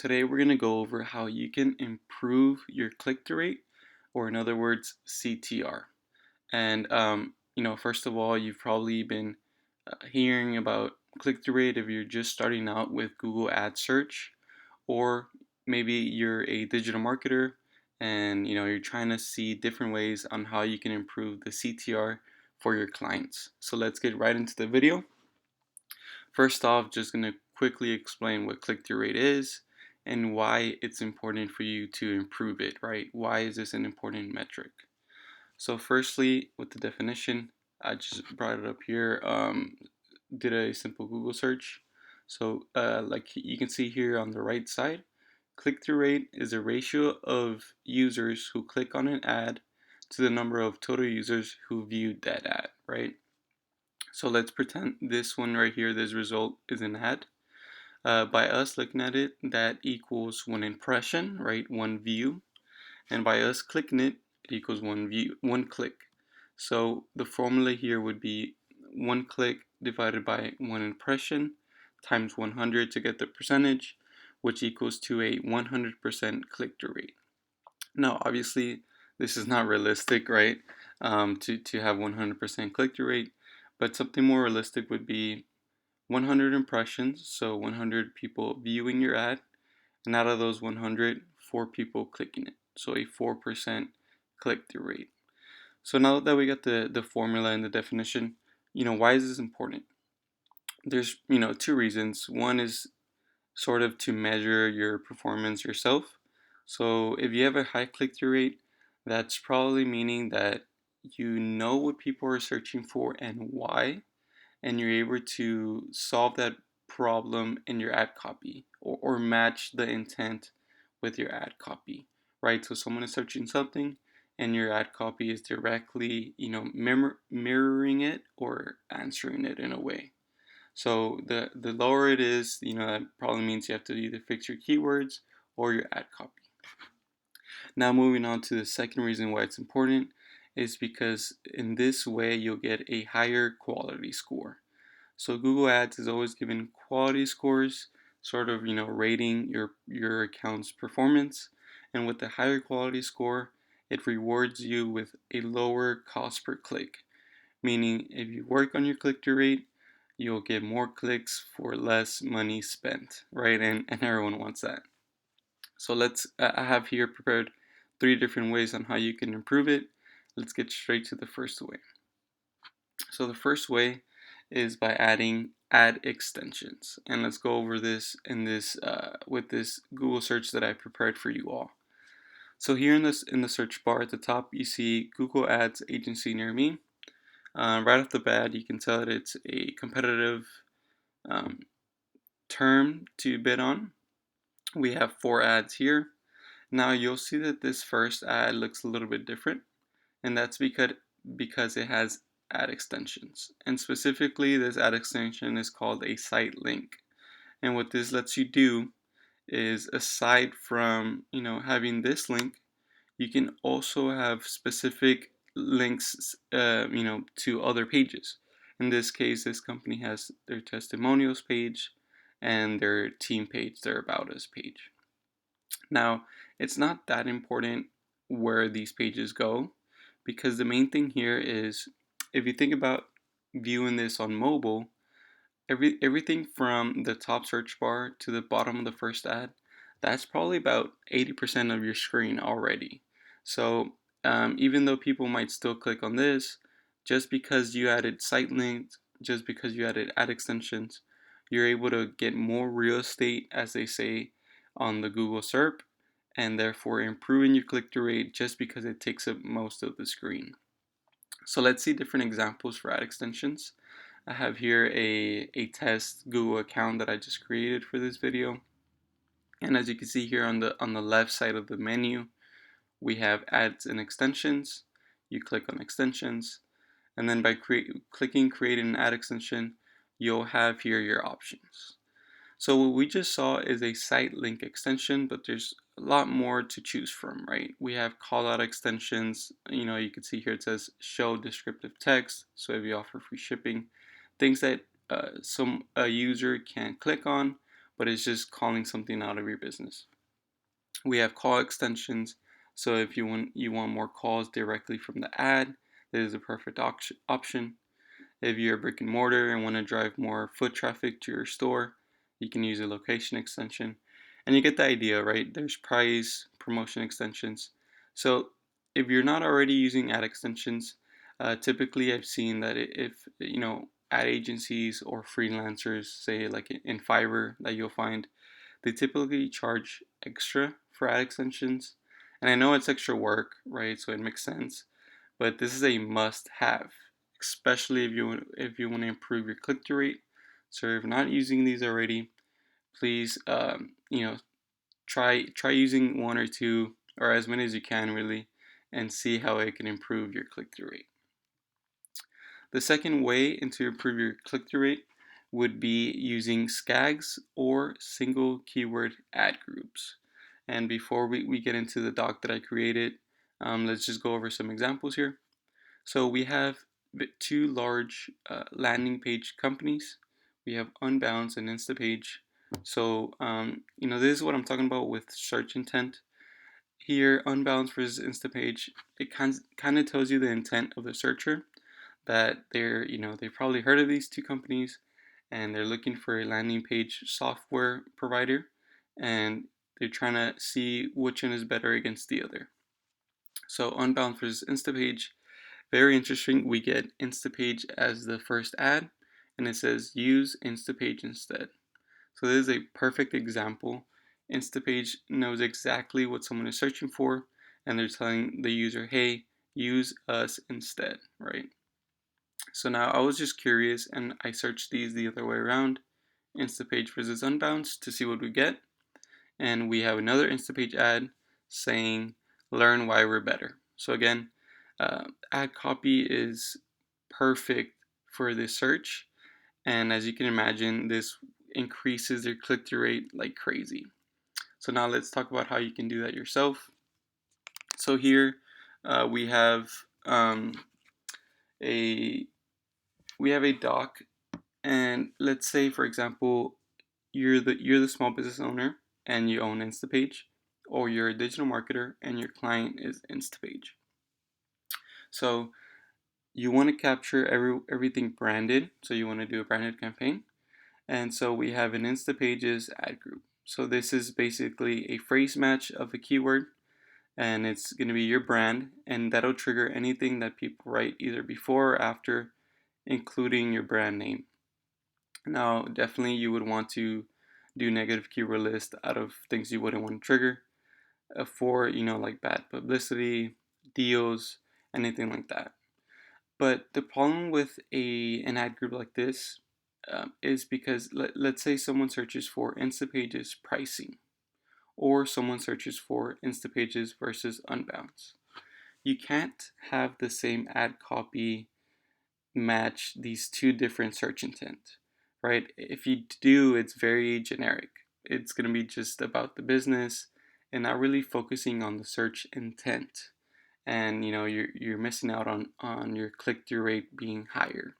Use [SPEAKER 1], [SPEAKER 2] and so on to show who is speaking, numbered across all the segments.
[SPEAKER 1] Today we're going to go over how you can improve your click-through rate, or in other words, CTR. And first of all, you've probably been hearing about click-through rate if you're just starting out with Google Ad search, or maybe you're a digital marketer and you're trying to see different ways on how you can improve the CTR for your clients. So let's get right into the video. First off, just going to quickly explain what click-through rate is and why it's important for you to improve it, right? Why is this an important metric? So firstly, with the definition, I just brought it up here, did a simple Google search. So like you can see here on the right side, click-through rate is a ratio of users who click on an ad to the number of total users who viewed that ad, right? So let's pretend this one right here, this result is an ad. By us looking at it, that equals one impression, right? One view. And by us clicking it, it equals one view, one click. So the formula here would be one click divided by one impression times 100 to get the percentage, which equals to a 100% click-through rate. Now, obviously, this is not realistic, right? To have 100% click-through rate, but something more realistic would be 100 impressions, so 100 people viewing your ad, and out of those 100, 4 people clicking it, so a 4% click-through rate. So now that we got the formula and the definition, why is this important? There's, two reasons. One is sort of to measure your performance yourself. So if you have a high click-through rate, that's probably meaning that you know what people are searching for and why, and you're able to solve that problem in your ad copy, or match the intent with your ad copy, right? So someone is searching something and your ad copy is directly, mirroring it or answering it in a way. So the lower it is, that probably means you have to either fix your keywords or your ad copy. Now moving on to the second reason why it's important is because in this way you'll get a higher quality score. So Google Ads is always giving quality scores, sort of, rating your account's performance. And with the higher quality score, it rewards you with a lower cost per click. Meaning if you work on your click-through rate, you'll get more clicks for less money spent, right? And everyone wants that. So I have here prepared 3 different ways on how you can improve it. Let's get straight to the first way. So the first way is by adding ad extensions, and let's go over this in this with this Google search that I prepared for you all. So here in the search bar at the top, you see Google Ads agency near me. Right off the bat, you can tell that it's a competitive um, term to bid on. We have 4 ads here. Now you'll see that this first ad looks a little bit different, and that's because it has ad extensions. And specifically, this ad extension is called a site link. And what this lets you do is, aside from having this link, you can also have specific links to other pages. In this case, this company has their testimonials page and their team page, their about us page. Now, it's not that important where these pages go, because the main thing here is, if you think about viewing this on mobile, everything from the top search bar to the bottom of the first ad, that's probably about 80% of your screen already. So even though people might still click on this, just because you added site links, just because you added ad extensions, you're able to get more real estate, as they say, on the Google SERP, and therefore improving your click-through rate just because it takes up most of the screen. So let's see different examples for ad extensions. I have here a test Google account that I just created for this video. And as you can see here on the left side of the menu, we have ads and extensions. You click on extensions, and then by clicking create an ad extension, you'll have here your options. So what we just saw is a site link extension, but there's a lot more to choose from, right? We have call out extensions. You can see here it says show descriptive text. So if you offer free shipping, things that a user can click on, but it's just calling something out of your business. We have call extensions. So if you want more calls directly from the ad, this is a perfect option. If you're a brick and mortar and want to drive more foot traffic to your store, you can use a location extension. And you get the idea, right? There's price, promotion extensions. So if you're not already using ad extensions, typically I've seen that if ad agencies or freelancers, say like in Fiverr that you'll find, they typically charge extra for ad extensions. And I know it's extra work, right? So it makes sense. But this is a must-have, especially if you want to improve your click-through rate. So if you're not using these already, please try using one or two or as many as you can really, and see how it can improve your click-through rate. The second way to improve your click-through rate would be using SKAGs or single keyword ad groups. And before we get into the doc that I created, let's just go over some examples here. So we have two large landing page companies. We have Unbounce and Instapage. So this is what I'm talking about with search intent. Here, Unbounce versus Instapage, it kind of tells you the intent of the searcher, that they've probably heard of these two companies, and they're looking for a landing page software provider, and they're trying to see which one is better against the other. So Unbounce versus Instapage, very interesting. We get Instapage as the first ad, and it says use Instapage instead. So this is a perfect example. Instapage knows exactly what someone is searching for, and they're telling the user, hey, use us instead, right? So now I was just curious, and I searched these the other way around, Instapage versus Unbounce, to see what we get. And we have another Instapage ad saying, learn why we're better. So again, ad copy is perfect for this search. And as you can imagine, this increases their click-through rate like crazy. So now let's talk about how you can do that yourself. So here we have a doc, and let's say, for example, you're the small business owner and you own Instapage, or you're a digital marketer and your client is Instapage. So you want to capture everything branded, so you want to do a branded campaign. And so we have an Instapages ad group. So this is basically a phrase match of a keyword, and it's going to be your brand, and that'll trigger anything that people write either before or after, including your brand name. Now, definitely you would want to do negative keyword list out of things you wouldn't want to trigger for, like bad publicity, deals, anything like that. But the problem with an ad group like this is because let's say someone searches for Instapage's pricing, or someone searches for Instapage's versus Unbounce. You can't have the same ad copy match these two different search intent, right? If you do, it's very generic. It's going to be just about the business and not really focusing on the search intent. And you're missing out on your click-through rate being higher.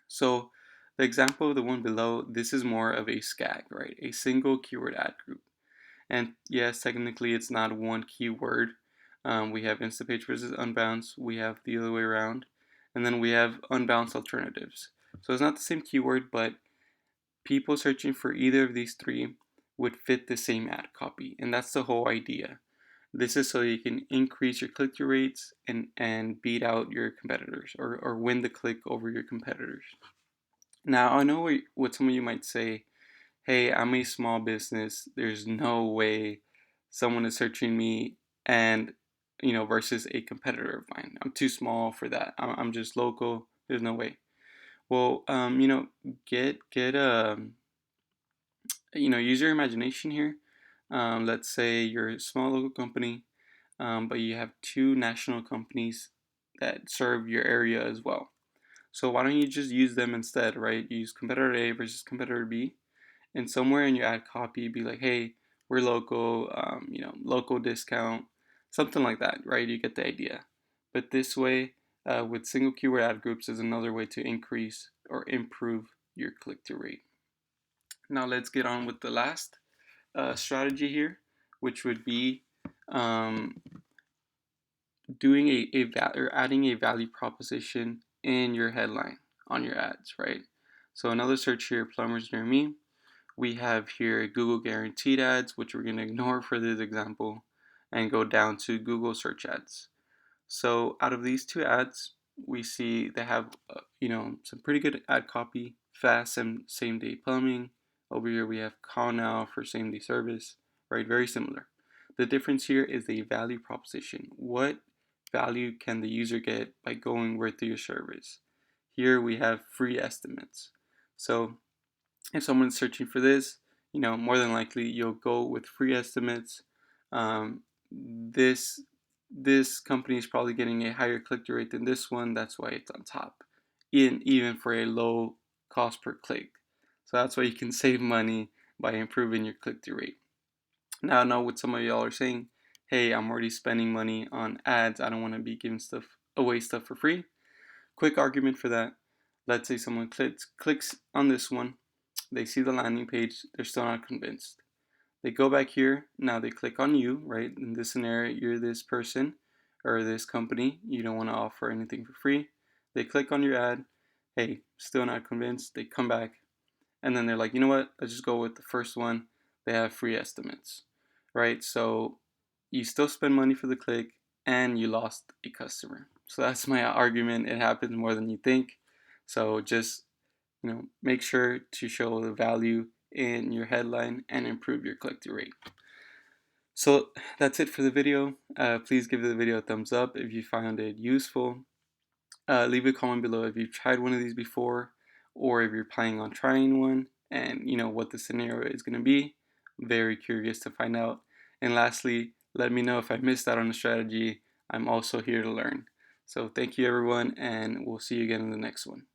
[SPEAKER 1] So the example of the one below, this is more of a SKAG, right? A single keyword ad group. And yes, technically it's not one keyword. We have Instapage versus Unbounce. We have the other way around. And then we have Unbounce alternatives. So it's not the same keyword, but people searching for either of these three would fit the same ad copy. And that's the whole idea. This is so you can increase your click-through rates and beat out your competitors, or win the click over your competitors. Now, I know what some of you might say, hey, I'm a small business. There's no way someone is searching me and, versus a competitor of mine. I'm too small for that. I'm just local. There's no way. Well, use your imagination here. Let's say you're a small local company, but you have two national companies that serve your area as well. So why don't you just use them instead, right? Use competitor A versus competitor B, and somewhere in your ad copy, be like, hey, we're local, local discount, something like that, right? You get the idea. But this way, with single keyword ad groups, is another way to increase or improve your click-through rate. Now let's get on with the last strategy here, which would be um, doing or adding a value proposition in your headline on your ads, right? So another search here, plumbers near me. We have here Google guaranteed ads, which we're going to ignore for this example, and go down to Google search ads. So out of these two ads, we see they have some pretty good ad copy, fast and same day plumbing. Over here we have call now for same day service, right? Very similar. The difference here is the value proposition. What value can the user get by going with your service? Here we have free estimates. So if someone's searching for this, more than likely you'll go with free estimates. This this company is probably getting a higher click-through rate than this one. That's why it's on top, even for a low cost per click. So that's why you can save money by improving your click-through rate. Now I know what some of y'all are saying. Hey, I'm already spending money on ads. I don't want to be giving stuff for free. Quick argument for that. Let's say someone clicks on this one. They see the landing page. They're still not convinced. They go back here. Now they click on you, right? In this scenario, you're this person or this company. You don't want to offer anything for free. They click on your ad. Hey, still not convinced. They come back. And then they're like, you know what? Let's just go with the first one. They have free estimates, right? So you still spend money for the click and you lost a customer. So that's my argument. It happens more than you think. So just make sure to show the value in your headline and improve your click-through rate. So that's it for the video. Please give the video a thumbs up if you found it useful. Leave a comment below if you've tried one of these before, or if you're planning on trying one, and what the scenario is going to be. I'm very curious to find out. And lastly, let me know if I missed out on a strategy. I'm also here to learn. So thank you everyone, and we'll see you again in the next one.